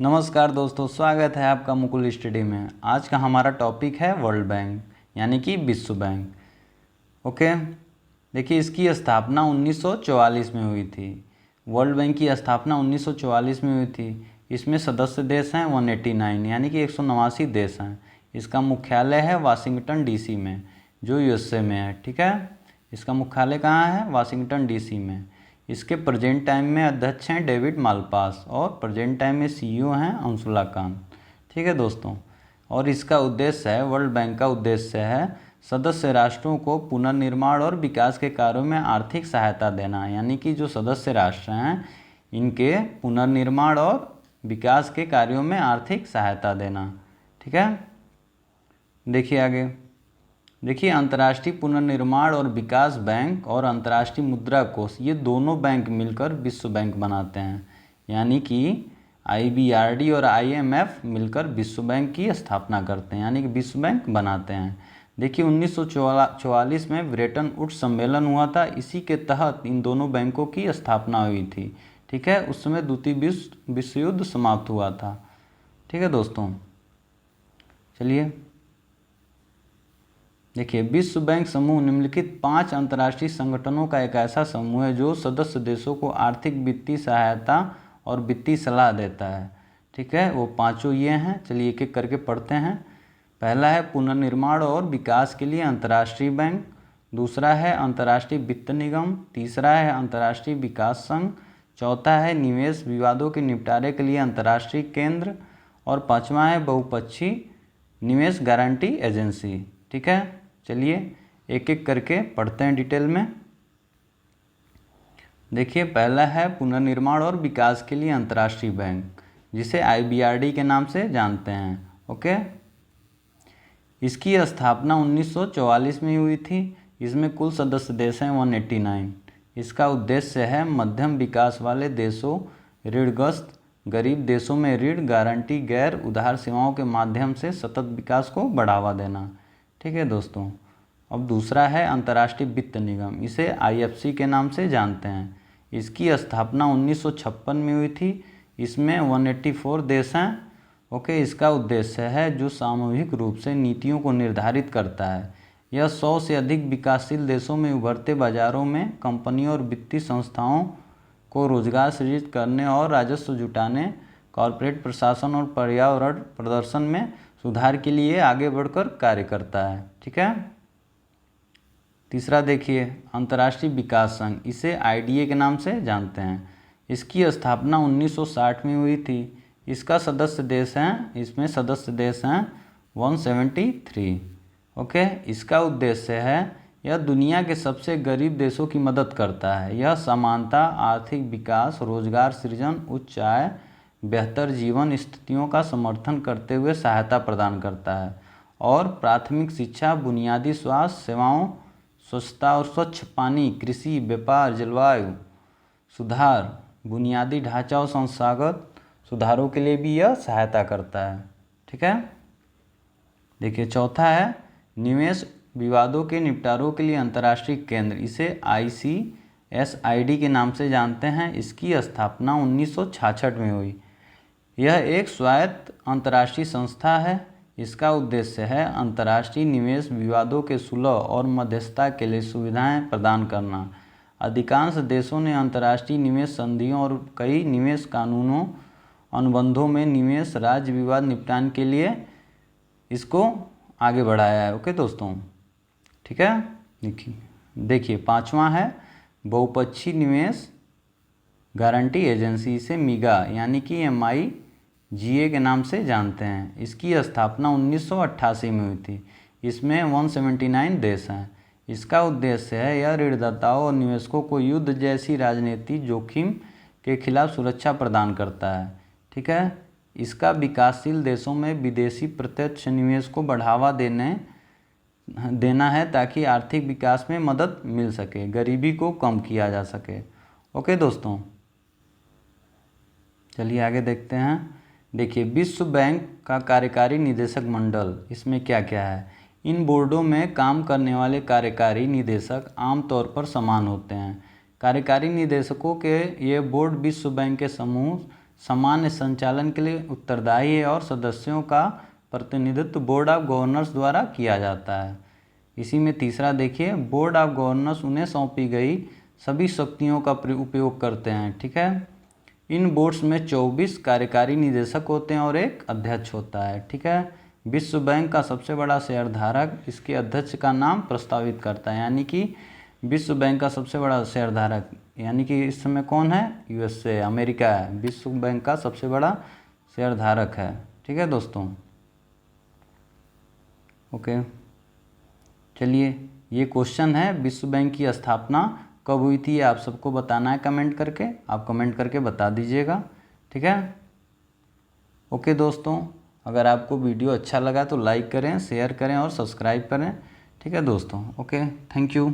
नमस्कार दोस्तों, स्वागत है आपका मुकुल स्टडी में। आज का हमारा टॉपिक है वर्ल्ड बैंक यानी कि विश्व बैंक। ओके, देखिए इसकी स्थापना 1944 में हुई थी। वर्ल्ड बैंक की स्थापना 1944 में हुई थी। इसमें सदस्य देश हैं 189 यानी कि 189 देश हैं। इसका मुख्यालय है वाशिंगटन डीसी में, जो यूएसए में है। ठीक है, इसका मुख्यालय कहाँ है? वाशिंगटन डीसी में। इसके प्रेजेंट टाइम में अध्यक्ष हैं डेविड मालपास और प्रेजेंट टाइम में सीईओ हैं अंशुला कांत। ठीक है दोस्तों, और इसका उद्देश्य है, वर्ल्ड बैंक का उद्देश्य है सदस्य राष्ट्रों को पुनर्निर्माण और विकास के कार्यों में आर्थिक सहायता देना। यानी कि जो सदस्य राष्ट्र हैं इनके पुनर्निर्माण और विकास के कार्यों में आर्थिक सहायता देना। ठीक है, देखिए आगे। देखिए, अंतर्राष्ट्रीय पुनर्निर्माण और विकास बैंक और अंतर्राष्ट्रीय मुद्रा कोष, ये दोनों बैंक मिलकर विश्व बैंक बनाते हैं। यानी कि IBRD और IMF मिलकर विश्व बैंक की स्थापना करते हैं, यानी कि विश्व बैंक बनाते हैं। देखिए 1944 में ब्रेटन वुड्स सम्मेलन हुआ था, इसी के तहत इन दोनों बैंकों की स्थापना हुई थी। ठीक है, उस समय द्वितीय विश्व युद्ध समाप्त हुआ था। ठीक है दोस्तों, चलिए देखिए, विश्व बैंक समूह निम्नलिखित 5 अंतर्राष्ट्रीय संगठनों का एक ऐसा समूह है जो सदस्य देशों को आर्थिक वित्तीय सहायता और वित्तीय सलाह देता है। ठीक है, वो पांचों ये हैं। चलिए एक एक करके पढ़ते हैं। पहला है पुनर्निर्माण और विकास के लिए अंतर्राष्ट्रीय बैंक, दूसरा है अंतर्राष्ट्रीय वित्त निगम, तीसरा है अंतर्राष्ट्रीय विकास संघ, चौथा है निवेश विवादों के निपटारे के लिए अंतर्राष्ट्रीय केंद्र, और पांचवा है बहुपक्षीय निवेश गारंटी एजेंसी। ठीक है, चलिए एक एक करके पढ़ते हैं डिटेल में। देखिए, पहला है पुनर्निर्माण और विकास के लिए अंतर्राष्ट्रीय बैंक, जिसे IBRD के नाम से जानते हैं। ओके, इसकी स्थापना 1944 में हुई थी। इसमें कुल सदस्य देश हैं 189। इसका उद्देश्य है मध्यम विकास वाले देशों, ऋणग्रस्त गरीब देशों में ऋण गारंटी, गैर उधार सेवाओं के माध्यम से सतत विकास को बढ़ावा देना। ठीक है दोस्तों, अब दूसरा है अंतर्राष्ट्रीय वित्त निगम, इसे IFC के नाम से जानते हैं। इसकी स्थापना 1956 में हुई थी। इसमें 184 देश हैं। ओके, इसका उद्देश्य है जो सामूहिक रूप से नीतियों को निर्धारित करता है। यह 100 से अधिक विकासशील देशों में उभरते बाजारों में कंपनियों और वित्तीय संस्थाओं को रोजगार सृजित करने और राजस्व जुटाने, कॉरपोरेट प्रशासन और पर्यावरण प्रदर्शन में सुधार के लिए आगे बढ़कर कार्य करता है। ठीक है, तीसरा देखिए अंतर्राष्ट्रीय विकास संघ, इसे IDA के नाम से जानते हैं। इसकी स्थापना 1960 में हुई थी। इसका सदस्य देश हैं, इसमें सदस्य देश हैं 173। ओके, इसका उद्देश्य है यह दुनिया के सबसे गरीब देशों की मदद करता है। यह समानता, आर्थिक विकास, रोजगार सृजन, उच्च आय, बेहतर जीवन स्थितियों का समर्थन करते हुए सहायता प्रदान करता है, और प्राथमिक शिक्षा, बुनियादी स्वास्थ्य सेवाओं, स्वच्छता और स्वच्छ पानी, कृषि, व्यापार, जलवायु सुधार, बुनियादी ढांचा और संस्थागत सुधारों के लिए भी यह सहायता करता है। ठीक है, देखिए चौथा है निवेश विवादों के निपटारों के लिए अंतर्राष्ट्रीय केंद्र, इसे ICSID के नाम से जानते हैं। इसकी स्थापना 1966 में हुई। यह एक स्वायत्त अंतर्राष्ट्रीय संस्था है। इसका उद्देश्य है अंतर्राष्ट्रीय निवेश विवादों के सुलह और मध्यस्थता के लिए सुविधाएं प्रदान करना। अधिकांश देशों ने अंतर्राष्ट्रीय निवेश संधियों और कई निवेश कानूनों अनुबंधों में निवेश राज्य विवाद निपटान के लिए इसको आगे बढ़ाया है। ओके दोस्तों, ठीक है। देखिए पांचवा है बहुपक्षीय निवेश गारंटी एजेंसी, इसे MIGA यानी कि MIGA के नाम से जानते हैं। इसकी स्थापना 1988 में हुई थी। इसमें 179 देश हैं। इसका उद्देश्य है यह ऋणदाताओं और निवेशकों को युद्ध जैसी राजनीतिक जोखिम के खिलाफ सुरक्षा प्रदान करता है। ठीक है, इसका विकासशील देशों में विदेशी प्रत्यक्ष निवेश को बढ़ावा देना है ताकि आर्थिक विकास में मदद मिल सके, गरीबी को कम किया जा सके। ओके दोस्तों, चलिए आगे देखते हैं। देखिए विश्व बैंक का कार्यकारी निदेशक मंडल, इसमें क्या क्या है। इन बोर्डों में काम करने वाले कार्यकारी निदेशक आमतौर पर समान होते हैं। कार्यकारी निदेशकों के ये बोर्ड विश्व बैंक के समूह सामान्य संचालन के लिए उत्तरदायी है और सदस्यों का प्रतिनिधित्व बोर्ड ऑफ गवर्नर्स द्वारा किया जाता है। इसी में तीसरा देखिए, बोर्ड ऑफ गवर्नर्स उन्हें सौंपी गई सभी शक्तियों का उपयोग करते हैं। ठीक है, इन बोर्ड्स में 24 कार्यकारी निदेशक होते हैं और एक अध्यक्ष होता है। ठीक है, विश्व बैंक का सबसे बड़ा शेयरधारक इसके अध्यक्ष का नाम प्रस्तावित करता है, यानी कि विश्व बैंक का सबसे बड़ा शेयरधारक यानी कि इस समय कौन है, यूएसए, अमेरिका है, विश्व बैंक का सबसे बड़ा शेयरधारक है। ठीक है दोस्तों, ओके, चलिए ये क्वेश्चन है, विश्व बैंक की स्थापना कब हुई थी, ये आप सबको बताना है कमेंट करके, आप कमेंट करके बता दीजिएगा। ठीक है, ओके दोस्तों, अगर आपको वीडियो अच्छा लगा तो लाइक करें, शेयर करें और सब्सक्राइब करें। ठीक है दोस्तों, ओके, थैंक यू।